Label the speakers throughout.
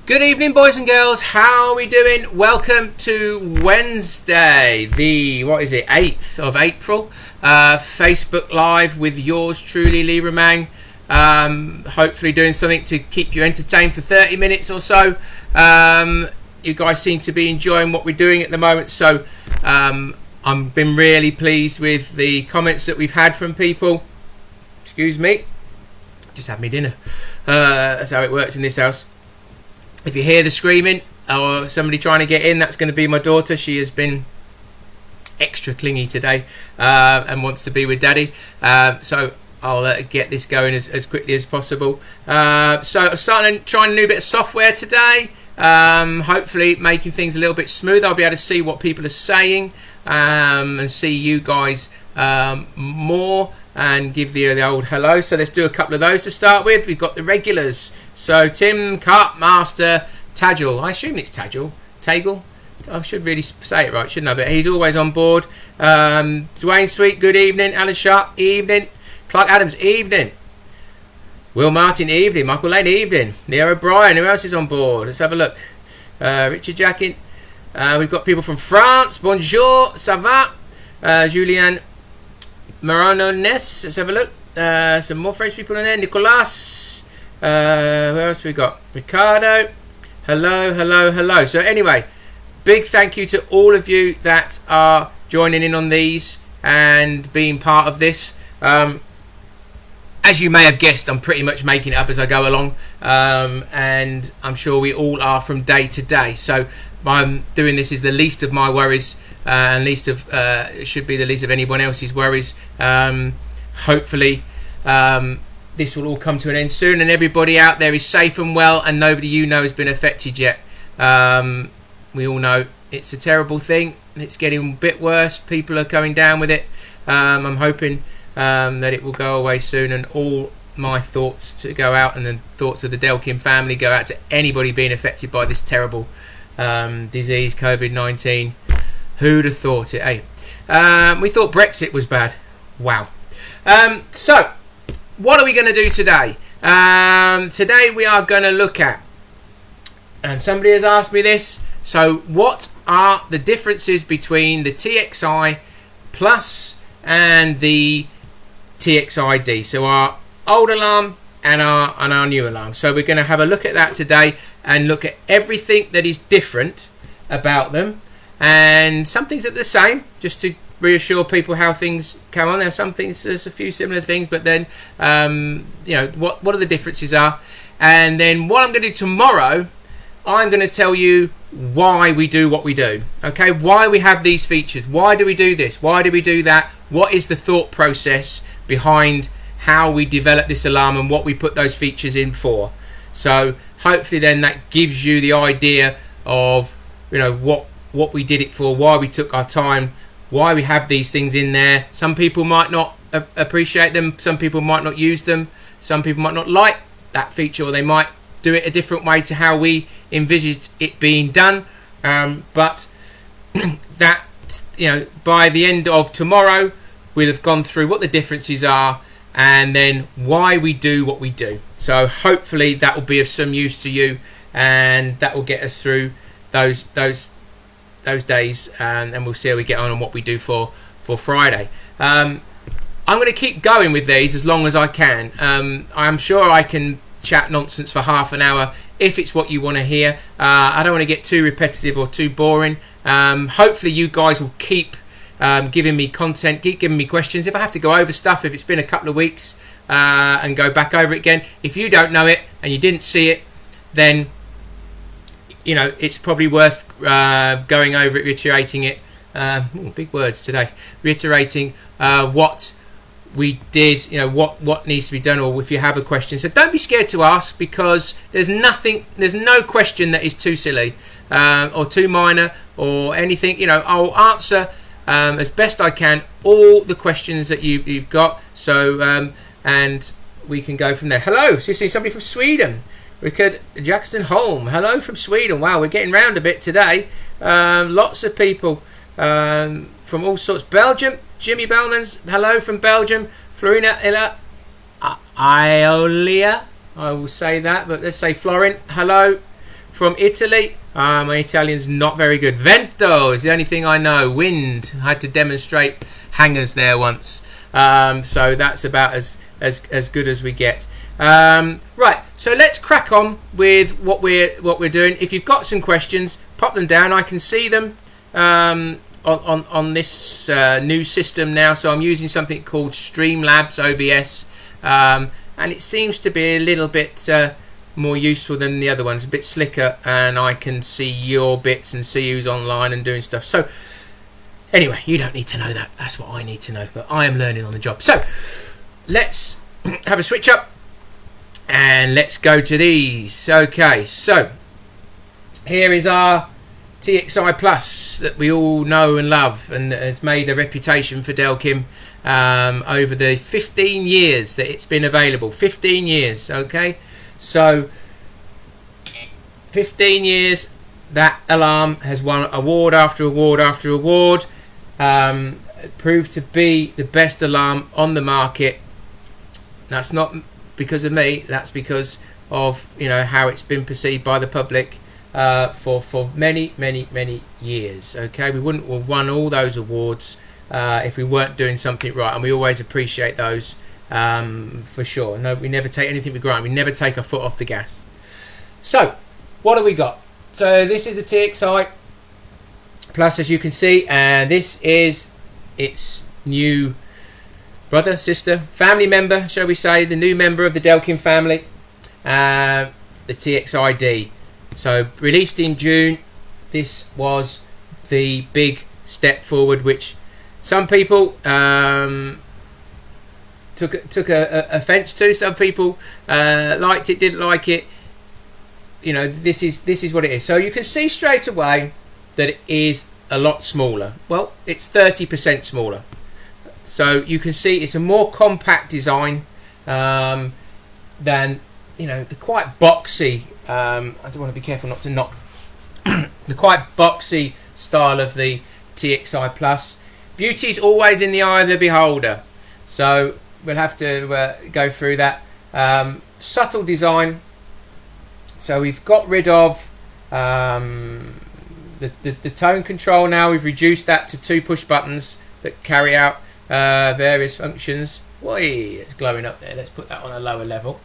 Speaker 1: Good evening, boys and girls. How are we doing? Welcome to Wednesday, the 8th of April. Facebook Live with yours truly, Lee Romang. Hopefully doing something to keep you entertained for 30 minutes or so. You guys seem to be enjoying what we're doing at the moment, so I've been really pleased with the comments that we've had from people. Excuse me, just had me dinner. That's how it works in this house. If you hear the screaming or somebody trying to get in, that's going to be my daughter. She has been extra clingy today and wants to be with Daddy. So I'll get this going as quickly as possible. So I'm trying a new bit of software today. Hopefully making things a little bit smoother. I'll be able to see what people are saying and see you guys more and give the old hello. So let's do a couple of those to start with. We've got the regulars. So Tim, Cartmaster, Tajul. I assume it's Tajul. Tagel. I should really say it right, shouldn't I? But he's always on board. Dwayne Sweet, good evening. Alan Sharp, evening. Clark Adams, evening. Will Martin, evening. Michael Lane, evening. Leo O'Brien, who else is on board? Let's have a look. Richard Jackin. We've got people from France. Bonjour, ça va? Julian Marano Ness. Let's have a look. Some more French people in there. Nicolas. Who else we got? Ricardo. Hello. So anyway, big thank you to all of you that are joining in on these and being part of this. As you may have guessed, I'm pretty much making it up as I go along, and I'm sure we all are from day to day. So I'm doing this is the least of my worries, and it should be the least of anyone else's worries. Hopefully this will all come to an end soon, and everybody out there is safe and well, and nobody you know has been affected yet. We all know it's a terrible thing. It's getting a bit worse. People are coming down with it. I'm hoping that it will go away soon, and all my thoughts to go out, and the thoughts of the Delkim family go out to anybody being affected by this terrible disease, COVID-19. Who'd have thought it, eh? We thought Brexit was bad. Wow. So, what are we going to do today? Today we are going to look at, and somebody has asked me this, so what are the differences between the TXI Plus and the Tix Id? So our old alarm and our new alarm. So we're going to have a look at that today and look at everything that is different about them, and some things are the same, just to reassure people how things come on. There's some things, there's a few similar things, but then what are the differences are. And then what I'm going to do tomorrow, I'm going to tell you why we do what we do. Okay, why we have these features, why do we do this, why do we do that, what is the thought process behind how we develop this alarm and what we put those features in for. So hopefully then that gives you the idea of what we did it for, why we took our time, why we have these things in there. Some people might not appreciate them, some people might not use them, some people might not like that feature, or they might do it a different way to how we envisaged it being done. But that, by the end of tomorrow, we'll have gone through what the differences are and then why we do what we do. So hopefully that will be of some use to you, and that will get us through those days, and we'll see how we get on and what we do for Friday. I'm going to keep going with these as long as I can. I'm sure I can chat nonsense for half an hour if it's what you want to hear. I don't want to get too repetitive or too boring. Hopefully you guys will keep giving me content, keep giving me questions. If I have to go over stuff, if it's been a couple of weeks, and go back over it again, if you don't know it and you didn't see it, then it's probably worth going over it, reiterating it. Big words today. Reiterating what we did, what needs to be done, or if you have a question. So don't be scared to ask, because there's no question that is too silly or too minor or anything. I'll answer as best I can all the questions that you've got. So and we can go from there. Hello, so you see somebody from Sweden. Richard Jackson Holm, hello from Sweden. Wow, we're getting round a bit today. Lots of people from all sorts. Belgium, Jimmy Bellmans, hello from Belgium. Florina Iolia, I will say that, but let's say Florin, hello from Italy. My Italian's not very good. Vento is the only thing I know. Wind. I had to demonstrate hangers there once. So that's about as good as we get. Right, so let's crack on with what we're doing. If you've got some questions, pop them down. I can see them on this new system now. So I'm using something called Streamlabs OBS, and it seems to be a little bit more useful than the other ones, a bit slicker, and I can see your bits and see who's online and doing stuff. So anyway, you don't need to know that. That's what I need to know, but I am learning on the job. So let's have a switch up and let's go to these. Okay, so here is our TXI Plus that we all know and love, and has made a reputation for Delkim over the 15 years that it's been available. 15 years, okay? So 15 years, that alarm has won award after award after award. Proved to be the best alarm on the market. That's not because of me, that's because of, you know, how it's been perceived by the public for many years. Okay, we wouldn't have won all those awards if we weren't doing something right, and we always appreciate those for sure. No, we never take anything for granted. We never take our foot off the gas. So what have we got? So this is a TXI Plus, as you can see, and this is its new brother, sister, family member, shall we say, the new member of the Delkim family, the Tix Id. So released in June, this was the big step forward, which some people took a offence to. Some people liked it, didn't like it. You know, this is what it is. So you can see straight away that it is a lot smaller. Well, it's 30% smaller. So you can see it's a more compact design than, you know, the quite boxy. I don't want to be careful not to knock the quite boxy style of the TXI Plus. Beauty's always in the eye of the beholder. So we'll have to go through that. Subtle design. So we've got rid of the tone control now. We've reduced that to 2 push buttons that carry out various functions. Why, it's glowing up there. Let's put that on a lower level,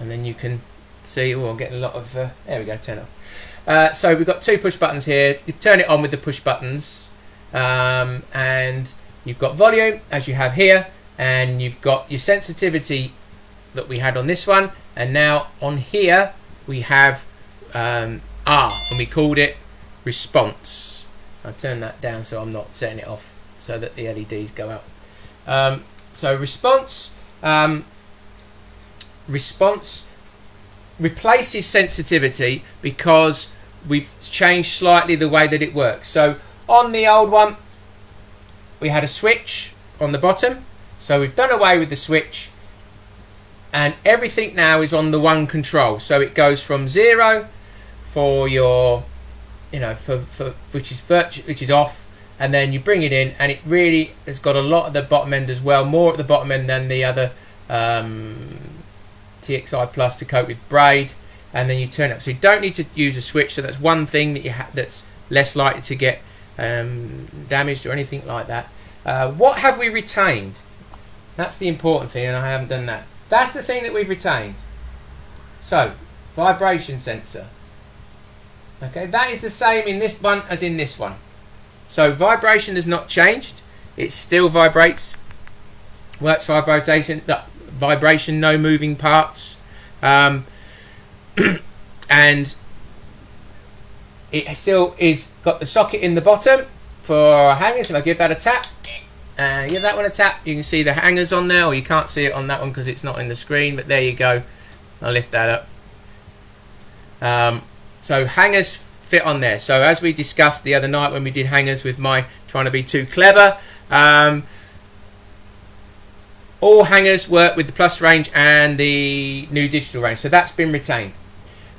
Speaker 1: and then you can see. Oh, I'm getting a lot of there we go, turn off. So we've got 2 push buttons here. You turn it on with the push buttons, and you've got volume as you have here, and you've got your sensitivity that we had on this one, and now on here we have and we called it response. I'll turn that down so I'm not setting it off so that the LEDs go out. So response replaces sensitivity because we've changed slightly the way that it works. So on the old one we had a switch on the bottom, so we've done away with the switch, and everything now is on the one control. So it goes from 0 for your, you know, for which is off, and then you bring it in, and it really has got a lot at the bottom end as well, more at the bottom end than the other TXI Plus to cope with braid, and then you turn it up. So you don't need to use a switch. So that's one thing that that's less likely to get damaged or anything like that. What have we retained? That's the important thing, and I haven't done that. That's the thing that we've retained. So vibration sensor. Okay, that is the same in this one as in this one. So vibration has not changed. It still vibrates. Works vibration. Vibration, no moving parts. And it still is got the socket in the bottom for hangers. If I give that a tap, give that one a tap, you can see the hangers on there, or you can't see it on that one because it's not in the screen, but there you go. I'll lift that up. So hangers fit on there. So as we discussed the other night when we did hangers with my trying to be too clever, all hangers work with the Plus range and the new digital range, so that's been retained.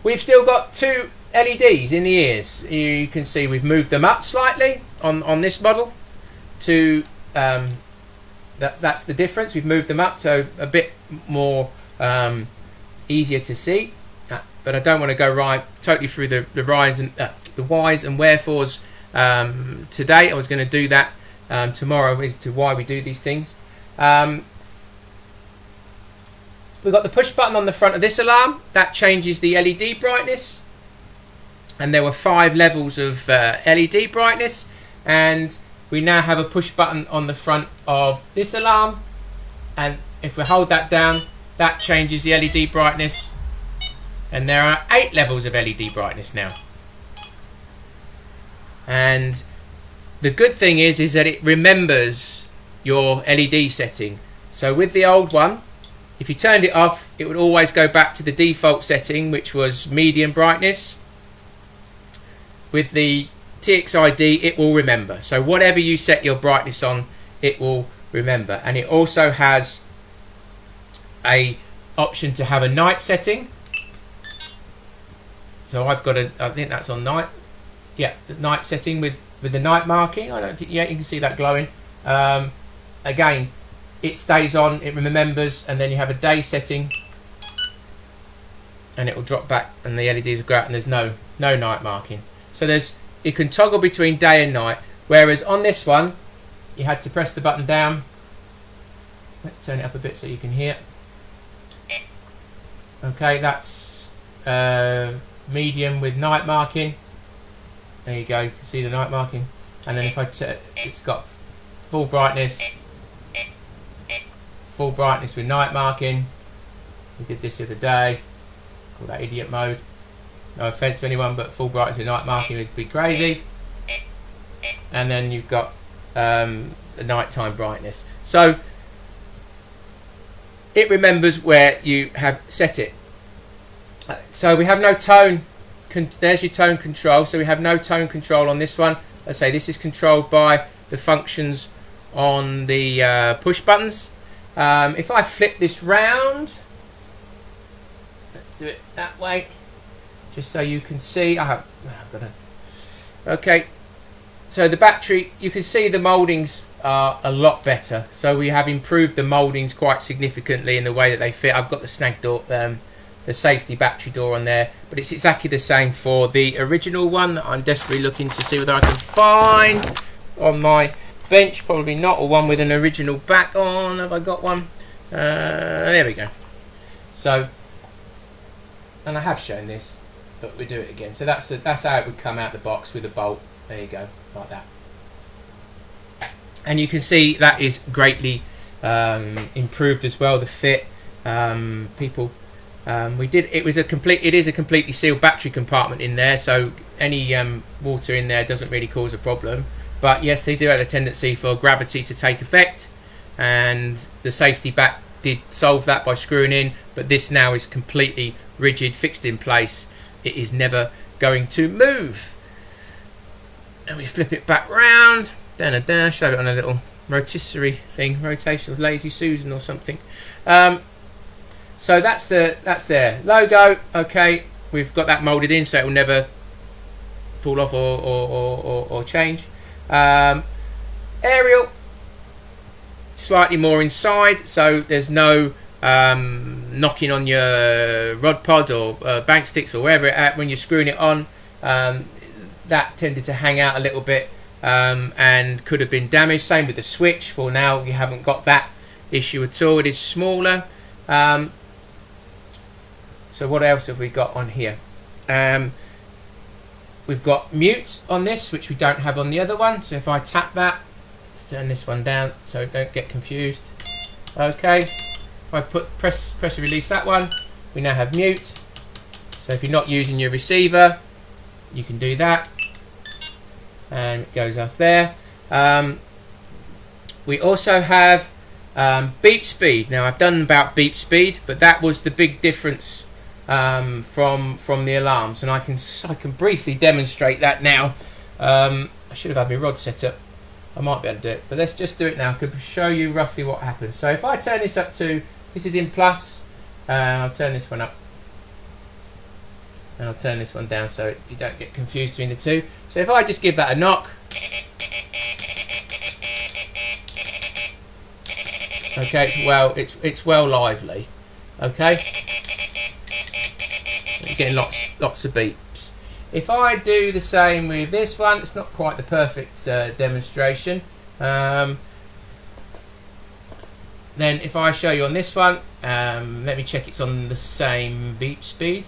Speaker 1: We've still got 2 LEDs in the ears. You can see we've moved them up slightly on this model to that's the difference. We've moved them up so a bit more easier to see. but I don't want to go totally through the whys and wherefores today. I was going to do that tomorrow as to why we do these things. We've got the push button on the front of this alarm. That changes the LED brightness. And there were 5 levels of LED brightness. And we now have a push button on the front of this alarm. And if we hold that down, that changes the LED brightness. And there are 8 levels of LED brightness now. And the good thing is that it remembers your LED setting. So with the old one, if you turned it off, it would always go back to the default setting, which was medium brightness. With the Tix Id, it will remember. So whatever you set your brightness on, it will remember. And it also has a option to have a night setting. So I've got I think that's on night. Yeah, the night setting with the night marking. I don't think, yeah, you can see that glowing. Again, it stays on, it remembers, and then you have a day setting, and it will drop back, and the LEDs will go out, and there's no night marking. So you can toggle between day and night. Whereas on this one, you had to press the button down. Let's turn it up a bit so you can hear. Okay, that's medium with night marking. There you go, you can see the night marking. And then if it's got full brightness with night marking. We did this the other day, call that idiot mode. No offense to anyone, but full brightness with night marking would be crazy. And then you've got the nighttime brightness. So it remembers where you have set it. So we have no tone. There's your tone control. So we have no tone control on this one. Let's say this is controlled by the functions on the push buttons. If I flip this round, let's do it that way, just so you can see. Okay, so the battery, you can see the mouldings are a lot better. So we have improved the mouldings quite significantly in the way that they fit. I've got the snag door, the safety battery door on there, but it's exactly the same for the original one that I'm desperately looking to see whether I can find on my bench. Probably not, or one with an original back on. Have I got one? There we go. So, and I have shown this, but we do it again. So that's how it would come out the box with a bolt. There you go, like that. And you can see that is greatly improved as well. The fit, it is a completely sealed battery compartment in there, so any water in there doesn't really cause a problem. But yes, they do have a tendency for gravity to take effect, and the safety back did solve that by screwing in, but this now is completely rigid, fixed in place. It is never going to move. And we flip it back round, show it on a little rotisserie thing, rotation of Lazy Susan or something. So that's their logo. Okay, we've got that moulded in so it will never fall off or change. Aerial, slightly more inside, so there's no knocking on your rod pod or bank sticks or wherever it at when you're screwing it on. That tended to hang out a little bit and could have been damaged. Same with the switch. Well, now you haven't got that issue at all. It is smaller. So what else have we got on here? We've got mute on this, which we don't have on the other one. So if I tap that, let's turn this one down so don't get confused. Okay, if I press and release that one, we now have mute. So if you're not using your receiver, you can do that, and it goes off there. We also have beep speed. Now I've done about beep speed, but that was the big difference from the alarms, and I can briefly demonstrate that now. I should have had my rod set up. I might be able to do it, but let's just do it now. I could show you roughly what happens. So if I turn this up to, this is in plus, I'll turn this one up, and I'll turn this one down so you don't get confused between the two. So if I just give that a knock, okay, it's well lively. Okay, getting lots of beeps. If I do the same with this one, it's not quite the perfect demonstration. Then if I show you on this one, let me check it's on the same beep speed.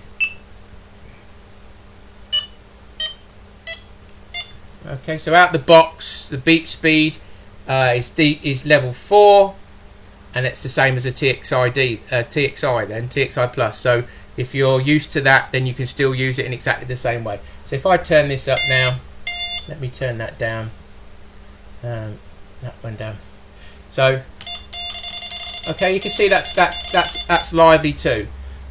Speaker 1: Okay, so out the box, the beep speed is level 4, and it's the same as a TXI Plus. So if you're used to that, then you can still use it in exactly the same way. So if I turn this up now, let me turn that down, that one down. So okay, you can see that's lively too.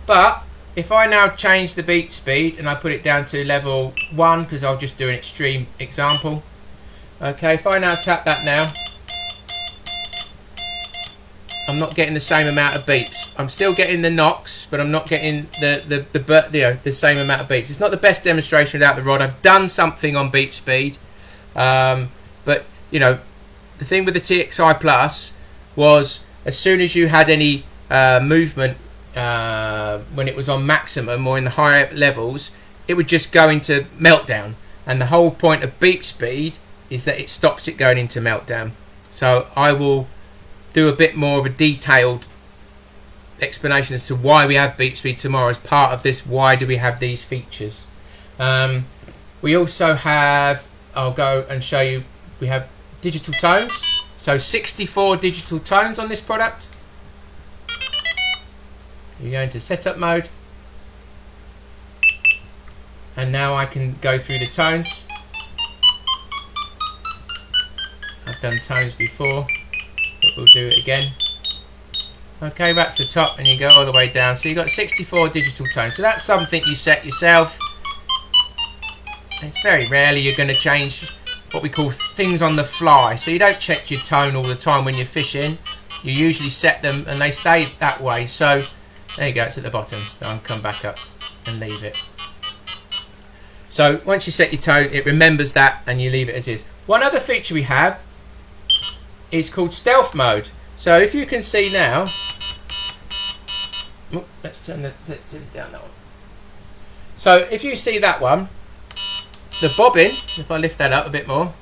Speaker 1: But if I now change the beep speed and I put it down to level 1, because I'll just do an extreme example. Okay, if I now tap that now, I'm not getting the same amount of beeps. I'm still getting the knocks, but I'm not getting the same amount of beeps. It's not the best demonstration without the rod. I've done something on beep speed, but you know, the thing with the TXI Plus was as soon as you had any movement when it was on maximum or in the higher levels, it would just go into meltdown. And the whole point of beep speed is that it stops it going into meltdown. So I will do a bit more of a detailed explanation as to why we have beep speed tomorrow as part of this. Why do we have these features? We also have, I'll go and show you, we have digital tones. So 64 digital tones on this product. You go into setup mode, and now I can go through the tones. I've done tones before, but we'll do it again. Okay, that's the top, and you go all the way down. So you've got 64 digital tones. So that's something you set yourself. It's very rarely you're going to change what we call things on the fly. So you don't check your tone all the time when you're fishing. You usually set them and they stay that way. So there you go, it's at the bottom. So I'll come back up and leave it. So once you set your tone, it remembers that and you leave it as is. One other feature we have is called stealth mode. So if you can see now, let's turn it down that one. So if you see that one, the bobbin, if I lift that up a bit more,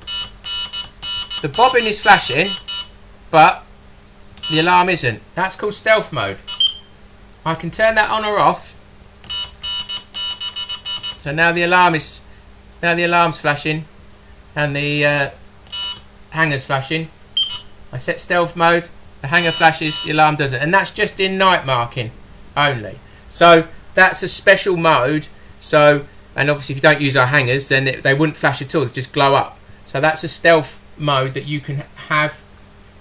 Speaker 1: the bobbin is flashing, but the alarm isn't. That's called stealth mode. I can turn that on or off. So now the alarm's flashing and the hanger's flashing. I set stealth mode, the hanger flashes, the alarm doesn't, and that's just in night marking only. So that's a special mode. So, and obviously if you don't use our hangers, then they wouldn't flash at all, they just glow up. So that's a stealth mode that you can have,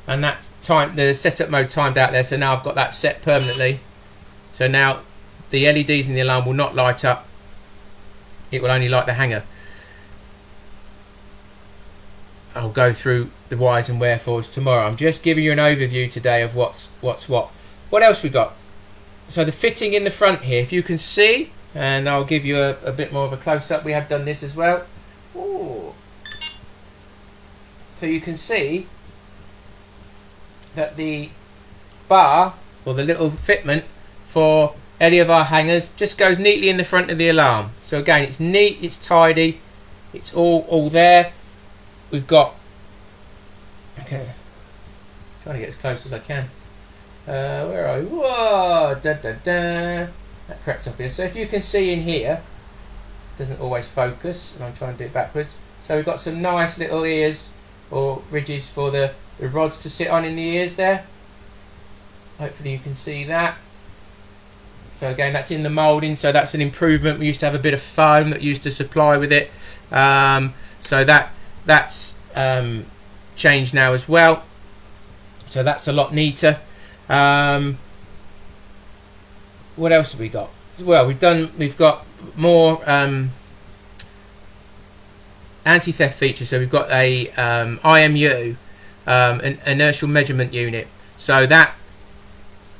Speaker 1: and that's the setup mode timed out there. So now I've got that set permanently. So now the LEDs in the alarm will not light up, it will only light the hanger. I'll go through the whys and wherefores tomorrow. I'm just giving you an overview today of what's what. What else we got? So the fitting in the front here, if you can see, and I'll give you a bit more of a close-up. We have done this as well. Ooh. So you can see that the bar, or the little fitment for any of our hangers, just goes neatly in the front of the alarm. So again, it's neat, it's tidy, it's all there. We've got, okay, trying to get as close as I can. Where are we? Whoa, that crept up here. So if you can see in here, it doesn't always focus, and I'm trying to do it backwards. So we've got some nice little ears or ridges for the rods to sit on in the ears there. Hopefully you can see that. So again, that's in the moulding, so that's an improvement. We used to have a bit of foam that used to supply with it. So that's changed now as well. So that's a lot neater. What else have we got? Well, we've got more anti-theft features. So we've got a IMU, an inertial measurement unit. So that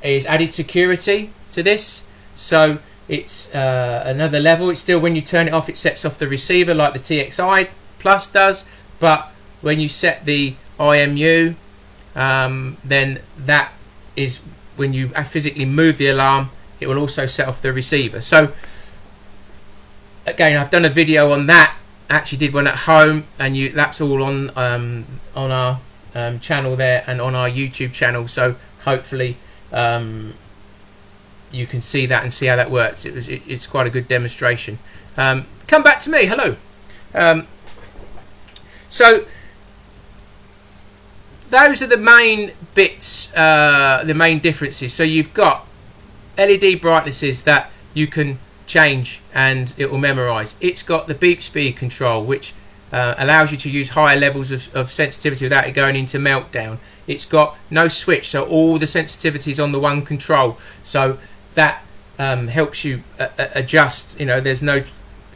Speaker 1: is added security to this. So it's another level. It's still, when you turn it off, it sets off the receiver like the TXI Plus does. But when you set the IMU, then that is when you physically move the alarm, it will also set off the receiver. So again, I've done a video on that. Actually did one at home, and that's all on our channel there and on our YouTube channel. So hopefully you can see that and see how that works. It's quite a good demonstration. Come back to me. Hello. So those are the main bits, the main differences. So you've got LED brightnesses that you can change and it will memorize. It's got the beep speed control, which allows you to use higher levels of sensitivity without it going into meltdown. It's got no switch, so all the sensitivity is on the one control, so that helps you adjust. You know, there's no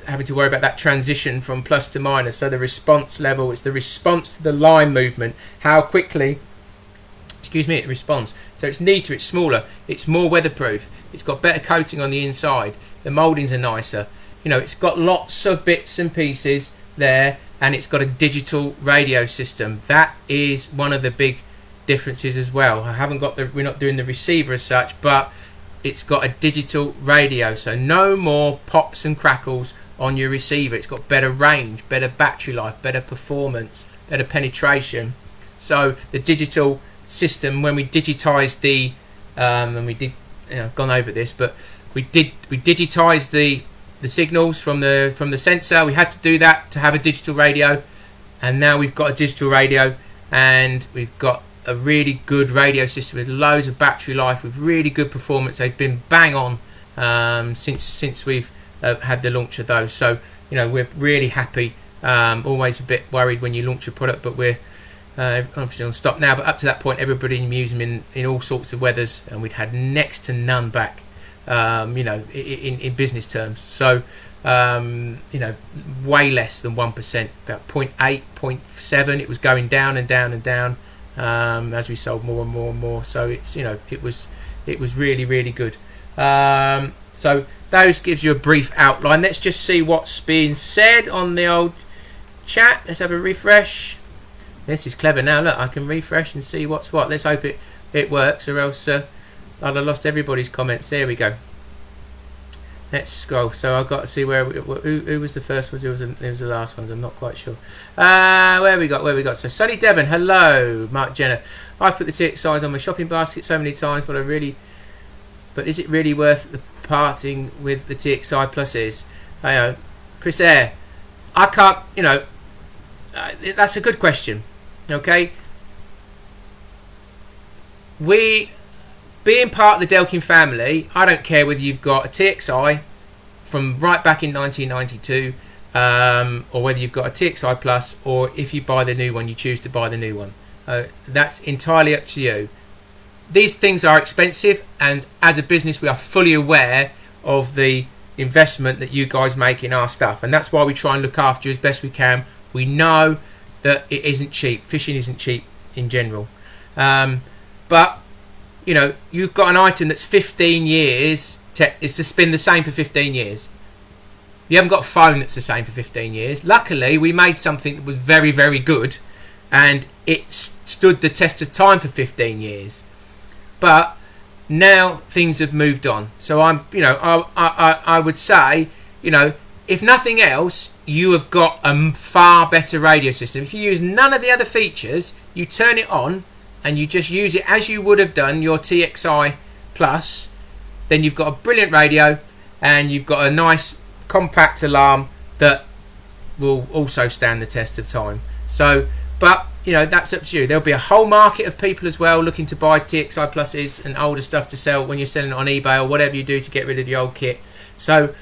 Speaker 1: having to worry about that transition from plus to minus. So the response level, it's the response to the line movement, how quickly it responds. So it's neater, it's smaller, it's more weatherproof, it's got better coating on the inside, the mouldings are nicer. You know, it's got lots of bits and pieces there, and it's got a digital radio system. That is one of the big differences as well. We're not doing the receiver as such, but it's got a digital radio, so no more pops and crackles on your receiver. It's got better range, better battery life, better performance, better penetration. So the digital system, when we digitized the I've gone over this, but we digitized the signals from the sensor. We had to do that to have a digital radio, and now we've got a digital radio, and we've got a really good radio system with loads of battery life, with really good performance. They've been bang on since we've had the launch of those. So you know, we're really happy. Always a bit worried when you launch a product, but we're obviously on stop now. But up to that point, everybody used them in all sorts of weathers, and we'd had next to none back. You know, in business terms. So you know, way less than 1%, about 0.8, 0.7. It was going down and down and down as we sold more and more and more. So it's, you know, it was really, really good. So those gives you a brief outline. Let's just see what's being said on the old chat. Let's have a refresh. This is clever now. Look, I can refresh and see what's what. Let's hope it works, or else I'd have lost everybody's comments. There we go. Let's scroll. So I've got to see who was the first one, who was the last one. I'm not quite sure. Where we got. So Sunny Devon, hello. Mark Jenner, I put the TXIs on my shopping basket so many times, but is it really worth the parting with the TXI pluses? Chris Eyre, I can't. You know, that's a good question. Okay, being part of the Delkim family, I don't care whether you've got a TXI from right back in 1992, or whether you've got a TXI Plus, or if you buy the new one, you choose to buy the new one. That's entirely up to you. These things are expensive, and as a business, we are fully aware of the investment that you guys make in our stuff, and that's why we try and look after you as best we can. We know that it isn't cheap. Fishing isn't cheap in general, but you know, you've got an item that's 15 years. It's been the same for 15 years. You haven't got a phone that's the same for 15 years. Luckily, we made something that was very, very good, and it stood the test of time for 15 years. But now things have moved on. So I would say, you know, if nothing else, you have got a far better radio system. If you use none of the other features, you turn it on and you just use it as you would have done your TXI Plus, then you've got a brilliant radio, and you've got a nice compact alarm that will also stand the test of time. So, but you know, that's up to you. There'll be a whole market of people as well looking to buy TXI Pluses and older stuff to sell when you're selling it on eBay or whatever you do to get rid of the old kit. So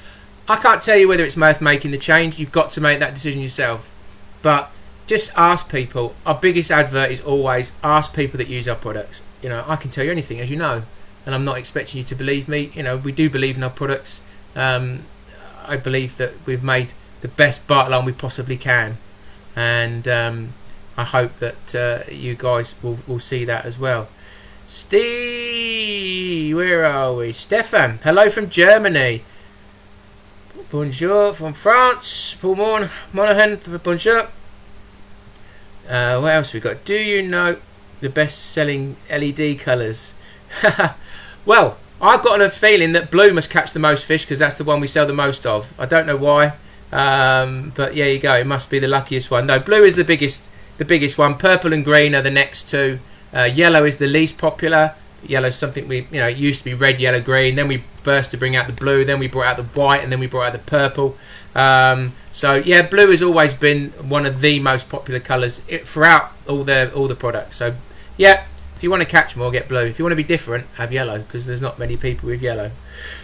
Speaker 1: I can't tell you whether it's worth making the change. You've got to make that decision yourself. But just ask people. Our biggest advert is always ask people that use our products. You know, I can tell you anything, as you know, and I'm not expecting you to believe me. You know, we do believe in our products. I believe that we've made the best bite alarm we possibly can, and I hope that you guys will see that as well. Steve, where are we? Stefan, hello from Germany. Bonjour from France. Paul Monaghan, bonjour. What else we got? Do you know the best-selling LED colours? Well, I've got a feeling that blue must catch the most fish because that's the one we sell the most of. I don't know why, but yeah, you go. It must be the luckiest one. No, blue is the biggest one. Purple and green are the next two. Yellow is the least popular. Yellow is something we, it used to be red, yellow, green. Then we first to bring out the blue. Then we brought out the white, and then we brought out the purple. So yeah, blue has always been one of the most popular colours throughout all the products. So yeah, if you want to catch more, get blue. If you want to be different, have yellow, because there's not many people with yellow.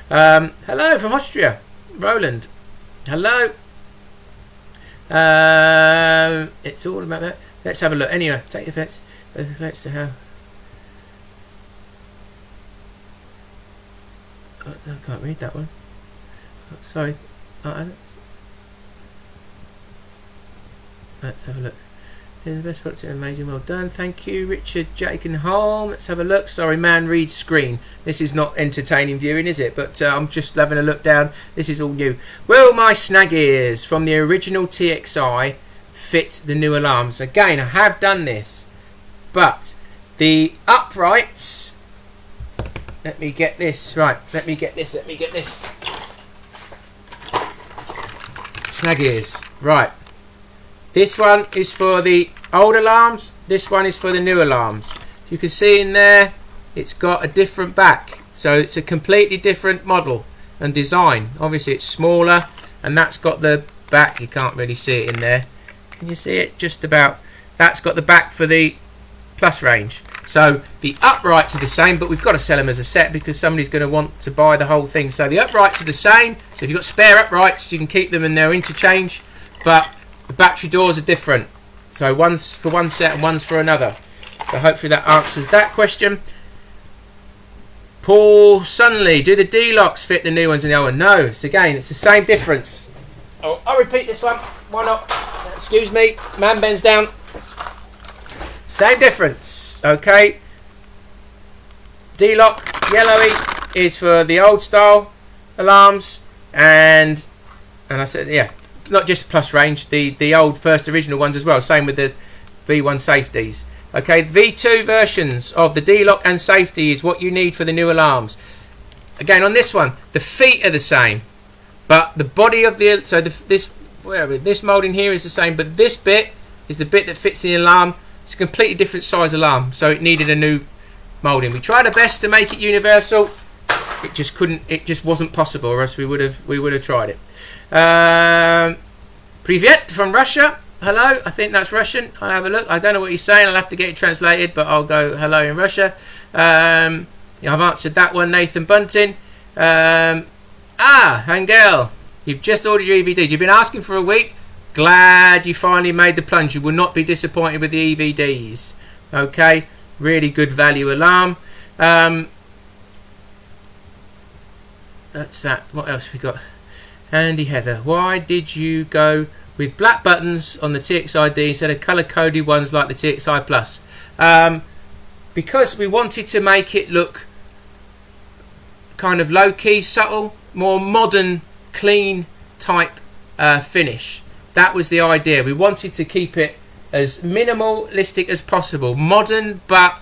Speaker 1: Hello from Austria, Roland. Hello. It's all about that. Let's have a look. Anyway, take effects to how. I can't read that one. Oh, sorry. Let's have a look. The best product, amazing, well done. Thank you, Richard Jakenholm. Let's have a look. Sorry, man reads screen. This is not entertaining viewing, is it? But I'm just having a look down. This is all new. Will my snag ears from the original TXI fit the new alarms? Again, I have done this, but the uprights. Let me get this right. Let me get this. Snag ears. Right. This one is for the old alarms. This one is for the new alarms. You can see in there, it's got a different back. So it's a completely different model and design. Obviously, it's smaller, and that's got the back. You can't really see it in there. Can you see it? Just about. That's got the back for the plus range. So the uprights are the same, but we've got to sell them as a set because somebody's going to want to buy the whole thing. So the uprights are the same. So if you've got spare uprights, you can keep them and they're interchange. But the battery doors are different. So one's for one set and one's for another. So hopefully that answers that question. Paul Sunley, do the D-locks fit the new ones in the old one? No, it's the same difference. Oh, I'll repeat this one. Why not? Excuse me. Man bends down. Same difference. Okay. D-lock yellowy is for the old style alarms, and I said yeah, not just plus range, the old first original ones as well. Same with the V1 safeties. Okay, V2 versions of the D-lock and safety is what you need for the new alarms. Again, on this one, the feet are the same, but the body of the this moulding here is the same, but this bit is the bit that fits the alarm. It's a completely different size alarm, so it needed a new moulding. We tried our best to make it universal. It just couldn't. It just wasn't possible, or else we would have tried it. Privet from Russia. Hello. I think that's Russian. I'll have a look. I don't know what he's saying. I'll have to get it translated, but I'll go hello in Russia. I've answered that one. Nathan Bunting. Hangel. You've just ordered your EVDs. You've been asking for a week. Glad you finally made the plunge. You will not be disappointed with the EVDs. Okay, really good value alarm. That's that. What else we got? Andy Heather, why did you go with black buttons on the Tix Id instead of colour-coded ones like the TXI Plus? Because we wanted to make it look kind of low-key, subtle, more modern, clean type finish. That was the idea. We wanted to keep it as minimalistic as possible, modern, but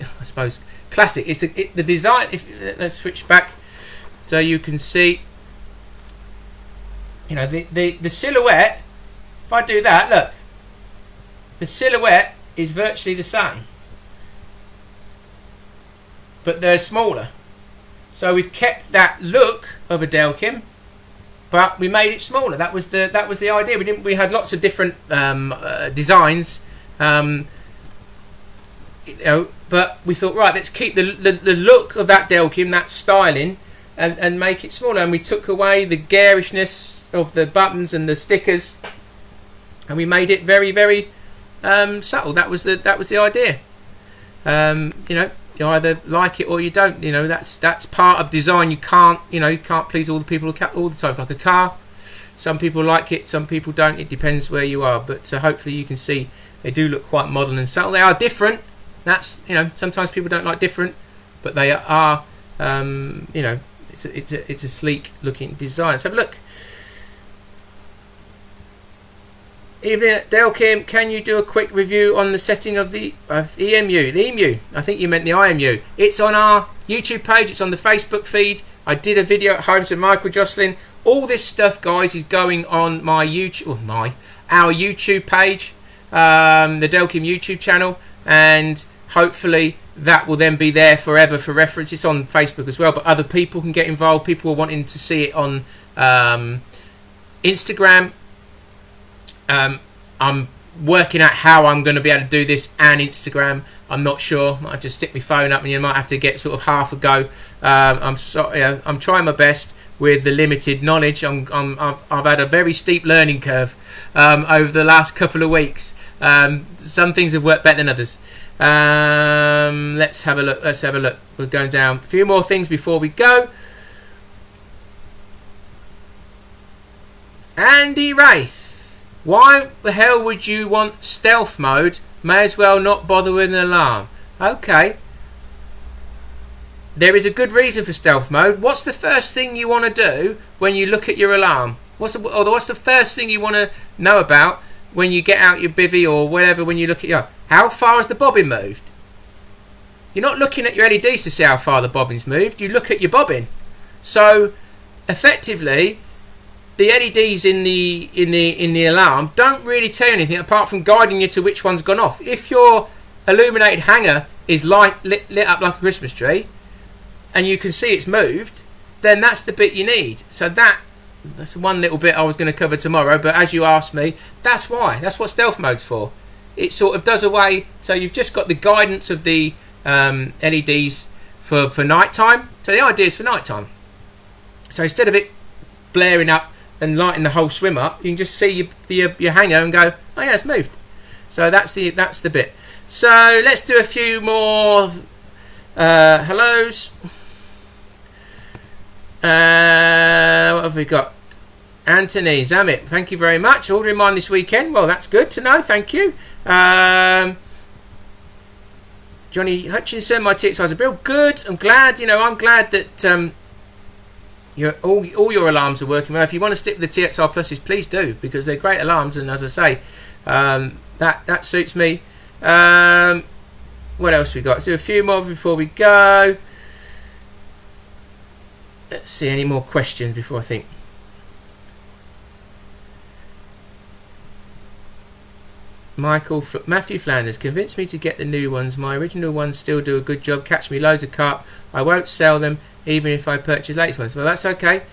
Speaker 1: I suppose classic. It's the design. Let's switch back so you can see. The silhouette. If I do that, look, the silhouette is virtually the same, but they're smaller. So we've kept that look of a Delkim, but we made it smaller. That was the idea. We had lots of different designs, but we thought, right, let's keep the look of that Delkim, that styling, and make it smaller. And we took away the garishness of the buttons and the stickers, and we made it very, very subtle. That was the idea. You either like it or you don't. That's part of design. You can't please all the people all the time. Like a car, some people like it, some people don't. It depends where you are. But hopefully you can see they do look quite modern and subtle. They are different. That's sometimes people don't like different, but they are. It's a sleek looking design. Let's have a look. Evening, Delkim. Can you do a quick review on the setting of the EMU? The EMU. I think you meant the IMU. It's on our YouTube page. It's on the Facebook feed. I did a video at home. So Michael Jocelyn. All this stuff, guys, is going on my YouTube, our YouTube page, the Delkim YouTube channel, and hopefully that will then be there forever for reference. It's on Facebook as well, but other people can get involved. People are wanting to see it on Instagram. I'm working out how I'm going to be able to do this and Instagram. I'm not sure. I might just stick my phone up and you might have to get sort of half a go. I'm trying my best with the limited knowledge. I've had a very steep learning curve over the last couple of weeks. Some things have worked better than others. Let's have a look. We're going down a few more things before we go. Andy Wraith, why the hell would you want stealth mode? May as well not bother with an alarm. Okay. There is a good reason for stealth mode. What's the first thing you want to do when you look at your alarm? What's the first thing you want to know about when you get out your bivvy or whatever when you look at your... How far has the bobbin moved? You're not looking at your LEDs to see how far the bobbin's moved. You look at your bobbin. So, effectively, the LEDs in the alarm don't really tell you anything apart from guiding you to which one's gone off. If your illuminated hanger is lit up like a Christmas tree, and you can see it's moved, then that's the bit you need. So that's one little bit I was going to cover tomorrow, but as you asked me, that's why. That's what stealth mode's for. It sort of does away, so you've just got the guidance of the LEDs for night time. So the idea is for night time. So instead of it blaring up and lighting the whole swim up, you can just see your hanger and go, oh yeah, it's moved. So that's the bit. So let's do a few more hellos. What have we got? Anthony Zamit, thank you very much. Ordering mine this weekend. Well, that's good to know. Thank you. Johnny Hutchinson, my Tix Id bill. Good. I'm glad. I'm glad that all your alarms are working well. If you want to stick with the TXR pluses, please do, because they're great alarms. And as I say, that suits me. What else we got? Let's do a few more before we go. Let's see, any more questions before I think. Matthew Flanders convinced me to get the new ones. My original ones still do a good job. Catch me loads of carp. I won't sell them even if I purchase latest ones. Well, that's okay.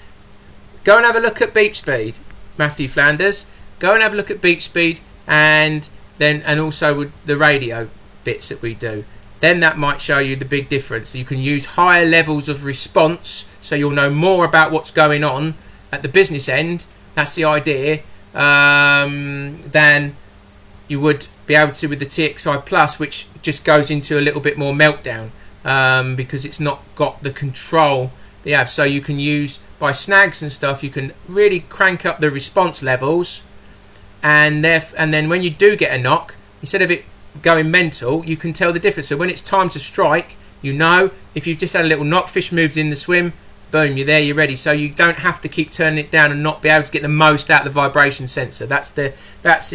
Speaker 1: Go and have a look at beep speed, Matthew Flanders. Go and have a look at beep speed and also with the radio bits that we do. Then that might show you the big difference. You can use higher levels of response, so you'll know more about what's going on at the business end. That's the idea. Than you would be able to with the TXI Plus, which just goes into a little bit more meltdown because it's not got the control they have. So you can use, by snags and stuff, you can really crank up the response levels, and then when you do get a knock, instead of it going mental, you can tell the difference. So when it's time to strike, if you've just had a little knock, fish moves in the swim, boom, you're there, you're ready. So you don't have to keep turning it down and not be able to get the most out of the vibration sensor. That's the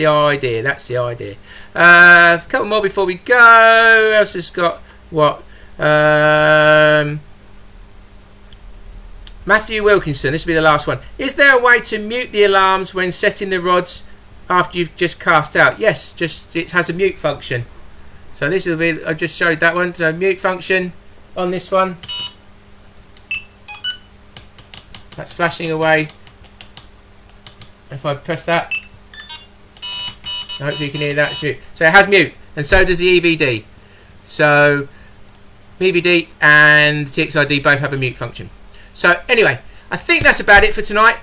Speaker 1: idea. A couple more before we go. Who else has got what? Matthew Wilkinson, this will be the last one. Is there a way to mute the alarms when setting the rods after you've just cast out? Yes, it has a mute function. So this will be, I just showed that one. So mute function on this one. That's flashing away. If I press that, hopefully you can hear that, it's mute. So it has mute, and so does the EVD. So EVD and Tix Id both have a mute function. So anyway, I think that's about it for tonight.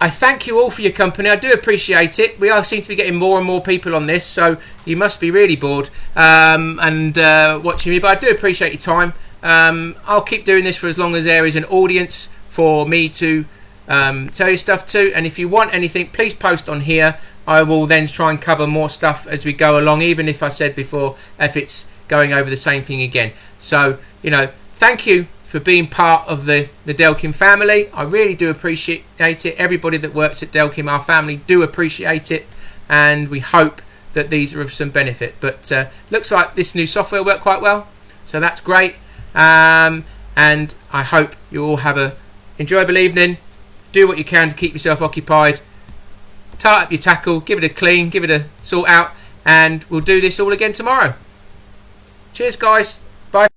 Speaker 1: I thank you all for your company. I do appreciate it. We seem to be getting more and more people on this, so you must be really bored and watching me. But I do appreciate your time. I'll keep doing this for as long as there is an audience for me to tell you stuff to. And if you want anything, please post on here. I will then try and cover more stuff as we go along, even if I said before, if it's going over the same thing again. So, thank you for being part of the Delkim family. I really do appreciate it. Everybody that works at Delkim, our family, do appreciate it. and we hope that these are of some benefit. But looks like this new software worked quite well, so that's great. And I hope you all have a enjoyable evening. Do what you can to keep yourself occupied. Tart up your tackle, give it a clean, give it a sort out, and we'll do this all again tomorrow. Cheers, guys. Bye.